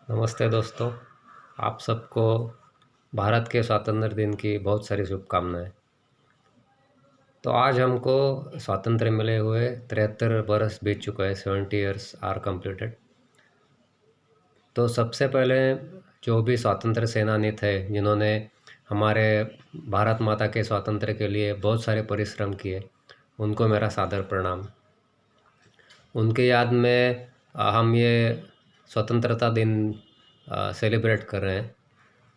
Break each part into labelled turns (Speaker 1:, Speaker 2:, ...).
Speaker 1: नमस्ते दोस्तों। आप सबको भारत के स्वतंत्रता दिन की बहुत सारी शुभकामनाएं। तो आज हमको स्वातंत्र्य मिले हुए 73 बरस बीत चुका है। 70 ईयर्स आर कंप्लीटेड। तो सबसे पहले जो भी स्वतंत्र सेनानी थे जिन्होंने हमारे भारत माता के स्वातंत्र्य के लिए बहुत सारे परिश्रम किए, उनको मेरा सादर प्रणाम। उनके याद में हम ये स्वतंत्रता दिन सेलिब्रेट कर रहे हैं।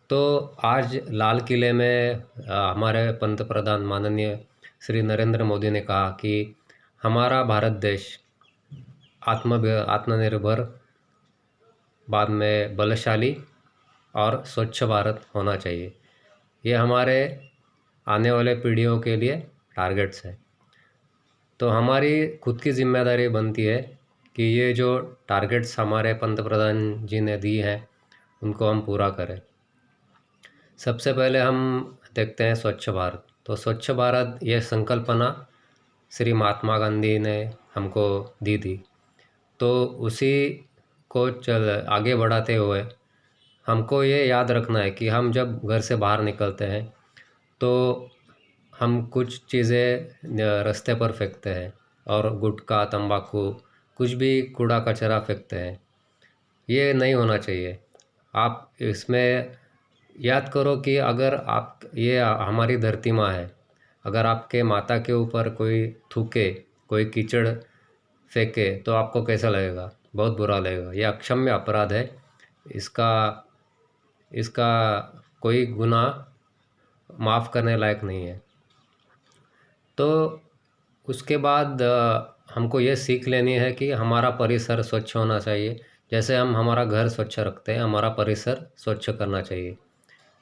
Speaker 1: तो आज लाल किले में हमारे पंत प्रधान माननीय श्री नरेंद्र मोदी ने कहा कि हमारा भारत देश आत्मनिर्भर, बाद में बलशाली और स्वच्छ भारत होना चाहिए। ये हमारे आने वाले पीढ़ियों के लिए टारगेट्स हैं। तो हमारी खुद की जिम्मेदारी बनती है कि ये जो टारगेट्स हमारे पंत प्रधान जी ने दी हैं उनको हम पूरा करें। सबसे पहले हम देखते हैं स्वच्छ भारत। तो स्वच्छ भारत ये संकल्पना श्री महात्मा गांधी ने हमको दी थी। तो उसी को आगे बढ़ाते हुए हमको ये याद रखना है कि हम जब घर से बाहर निकलते हैं तो हम कुछ चीज़ें रास्ते पर फेंकते हैं और गुटखा, तंबाकू, कुछ भी कूड़ा कचरा फेंकते हैं। ये नहीं होना चाहिए। आप इसमें याद करो कि अगर आप, ये हमारी धरती माँ है, अगर आपके माता के ऊपर कोई थूके, कोई कीचड़ फेंके तो आपको कैसा लगेगा? बहुत बुरा लगेगा। ये अक्षम्य अपराध है। इसका इसका कोई गुनाह माफ़ करने लायक नहीं है। तो उसके बाद हमको ये सीख लेनी है कि हमारा परिसर स्वच्छ होना चाहिए। जैसे हम हमारा घर स्वच्छ रखते हैं, हमारा परिसर स्वच्छ करना चाहिए।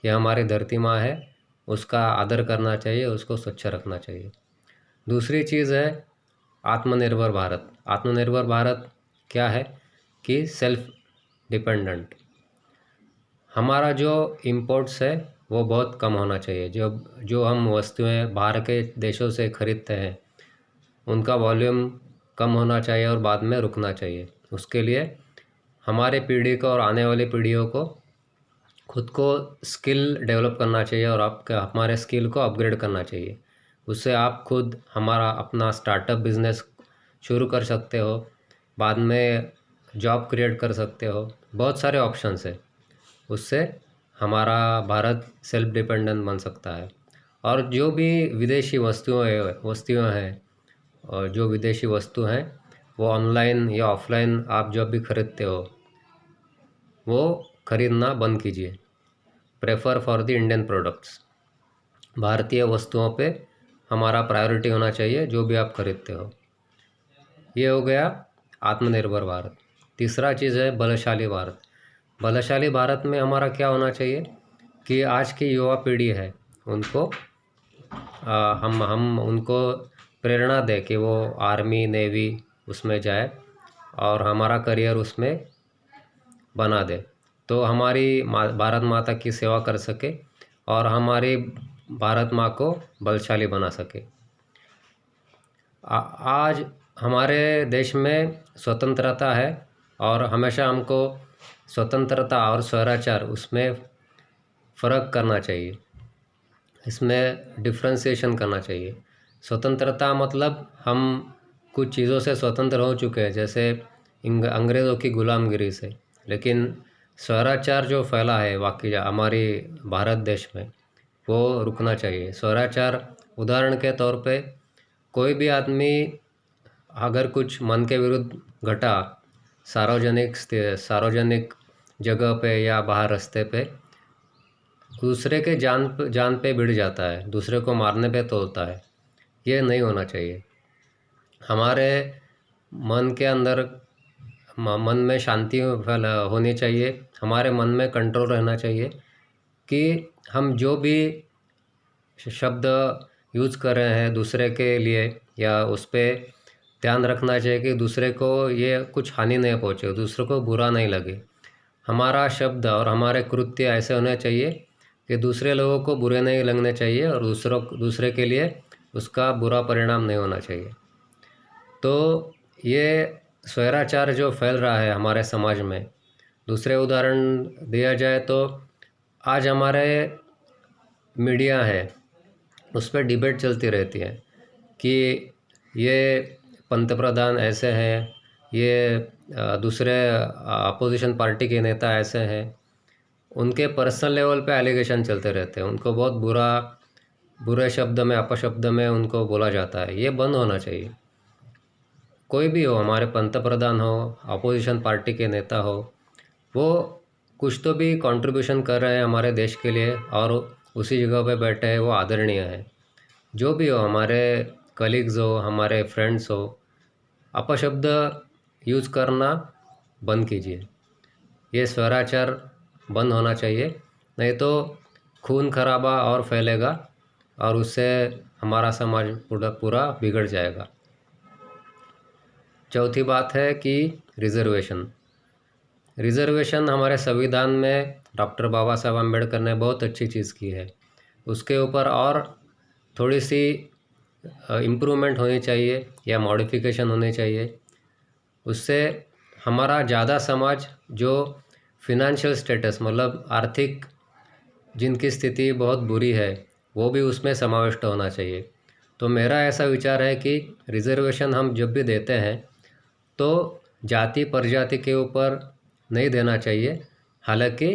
Speaker 1: ये हमारी धरती माँ है, उसका आदर करना चाहिए, उसको स्वच्छ रखना चाहिए। दूसरी चीज़ है आत्मनिर्भर भारत। आत्मनिर्भर भारत क्या है कि सेल्फ डिपेंडेंट। हमारा जो इम्पोर्ट्स है वो बहुत कम होना चाहिए। जो जो हम वस्तुएं बाहर के देशों से खरीदते हैं उनका वॉल्यूम कम होना चाहिए और बाद में रुकना चाहिए। उसके लिए हमारे पीढ़ी को और आने वाली पीढ़ियों को खुद को स्किल डेवलप करना चाहिए और हमारे स्किल को अपग्रेड करना चाहिए। उससे आप खुद हमारा अपना स्टार्टअप बिजनेस शुरू कर सकते हो, बाद में जॉब क्रिएट कर सकते हो। बहुत सारे ऑप्शंस है। उससे हमारा भारत सेल्फ डिपेंडेंट बन सकता है। और जो भी विदेशी वस्तुएं हैं और जो विदेशी वस्तु हैं वो ऑनलाइन या ऑफलाइन आप जब भी खरीदते हो वो खरीदना बंद कीजिए। Prefer for the Indian products. भारतीय वस्तुओं पे हमारा प्रायोरिटी होना चाहिए जो भी आप खरीदते हो। ये हो गया आत्मनिर्भर भारत। तीसरा चीज़ है बलशाली भारत। बलशाली भारत में हमारा क्या होना चाहिए कि आज की युवा पीढ़ी है उनको हम उनको प्रेरणा दें कि वो आर्मी, नेवी उसमें जाए और हमारा करियर उसमें बना दे, तो हमारी भारत माता की सेवा कर सके और हमारी भारत माँ को बलशाली बना सके। आज हमारे देश में स्वतंत्रता है और हमेशा हमको स्वतंत्रता और स्वैराचार उसमें फ़र्क करना चाहिए, इसमें डिफ्रेंशिएशन करना चाहिए। स्वतंत्रता मतलब हम कुछ चीज़ों से स्वतंत्र हो चुके हैं, जैसे अंग्रेज़ों की गुलामगिरी से। लेकिन स्वैराचार जो फैला है वाकई हमारी भारत देश में, वो रुकना चाहिए। स्वैराचार उदाहरण के तौर पे कोई भी आदमी अगर कुछ मन के विरुद्ध घटा सार्वजनिक जगह पे या बाहर रास्ते पे, दूसरे के जान पे भिड़ जाता है, दूसरे को मारने पे तोड़ता है। ये नहीं होना चाहिए। हमारे मन के अंदर मन में शांति होनी चाहिए, हमारे मन में कंट्रोल रहना चाहिए कि हम जो भी शब्द यूज़ कर रहे हैं दूसरे के लिए, या उस पर ध्यान रखना चाहिए कि दूसरे को ये कुछ हानि नहीं पहुँचे, दूसरे को बुरा नहीं लगे। हमारा शब्द और हमारे कृत्य ऐसे होने चाहिए कि दूसरे लोगों को बुरे नहीं लगने चाहिए और दूसरे के लिए उसका बुरा परिणाम नहीं होना चाहिए। तो ये स्वैराचार जो फैल रहा है हमारे समाज में, दूसरे उदाहरण दिया जाए तो आज हमारे मीडिया है उस पर डिबेट चलती रहती है कि ये पंतप्रधान ऐसे हैं, ये दूसरे अपोजिशन पार्टी के नेता ऐसे हैं, उनके पर्सनल लेवल पे एलिगेशन चलते रहते हैं, उनको बहुत बुरे शब्द में अपशब्द में उनको बोला जाता है। ये बंद होना चाहिए। कोई भी हो, हमारे पंतप्रधान हो, अपोजिशन पार्टी के नेता हो, वो कुछ तो भी कंट्रीब्यूशन कर रहे हैं हमारे देश के लिए और उसी जगह पे बैठे हैं, वो आदरणीय है। जो भी हो, हमारे कलीग्स हो, हमारे फ्रेंड्स हो, अपशब्द यूज़ करना बंद कीजिए। ये स्वैराचार बंद होना चाहिए, नहीं तो खून खराबा और फैलेगा और उससे हमारा समाज पूरा बिगड़ जाएगा। चौथी बात है कि रिज़र्वेशन हमारे संविधान में डॉक्टर बाबा साहब अम्बेडकर ने बहुत अच्छी चीज़ की है। उसके ऊपर और थोड़ी सी इम्प्रूवमेंट होनी चाहिए या मॉडिफिकेशन होनी चाहिए। उससे हमारा ज़्यादा समाज जो फिनंशियल स्टेटस मतलब आर्थिक जिनकी स्थिति बहुत बुरी है वो भी उसमें समाविष्ट होना चाहिए। तो मेरा ऐसा विचार है कि रिज़र्वेशन हम जब भी देते हैं तो जाति प्रजाति के ऊपर नहीं देना चाहिए। हालांकि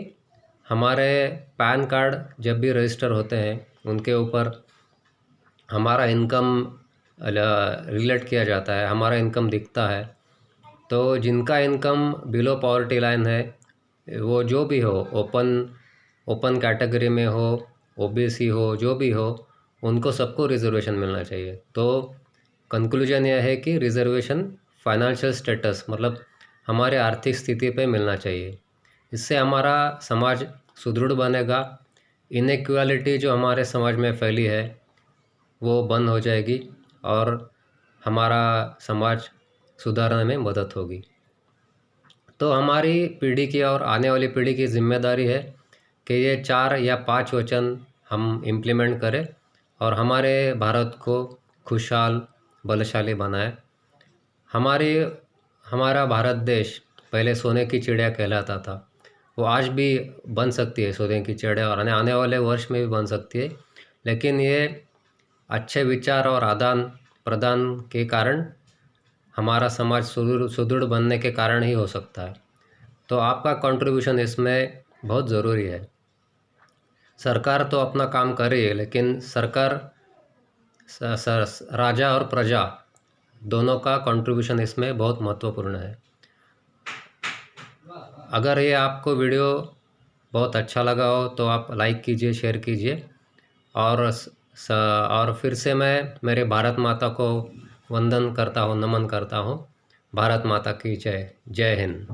Speaker 1: हमारे पैन कार्ड जब भी रजिस्टर होते हैं उनके ऊपर हमारा इनकम रिलेट किया जाता है, हमारा इनकम दिखता है। तो जिनका इनकम बिलो पॉवर्टी लाइन है, वो जो भी हो, ओपन कैटेगरी में हो, ओबीसी हो, जो भी हो, उनको सबको रिज़र्वेशन मिलना चाहिए। तो कंक्लूजन यह है कि रिज़र्वेशन फाइनेंशियल स्टेटस मतलब हमारे आर्थिक स्थिति पे मिलना चाहिए। इससे हमारा समाज सुदृढ़ बनेगा। इनइक्वालिटी जो हमारे समाज में फैली है वो बंद हो जाएगी और हमारा समाज सुधारने में मदद होगी। तो हमारी पीढ़ी की और आने वाली पीढ़ी की जिम्मेदारी है कि ये 4 या 5 वचन हम इम्प्लीमेंट करें और हमारे भारत को खुशहाल बलशाली बनाएं। हमारा भारत देश पहले सोने की चिड़िया कहलाता था, वो आज भी बन सकती है सोने की चिड़िया और आने वाले वर्ष में भी बन सकती है। लेकिन ये अच्छे विचार और आदान प्रदान के कारण हमारा समाज सुदृढ़ बनने के कारण ही हो सकता है। तो आपका कंट्रीब्यूशन इसमें बहुत ज़रूरी है। सरकार तो अपना काम कर रही है, लेकिन सरकार राजा और प्रजा दोनों का कंट्रीब्यूशन इसमें बहुत महत्वपूर्ण है। अगर ये आपको वीडियो बहुत अच्छा लगा हो तो आप लाइक कीजिए, शेयर कीजिए और फिर से मैं मेरे भारत माता को वंदन करता हूँ, नमन करता हूँ। भारत माता की जय। जय हिंद।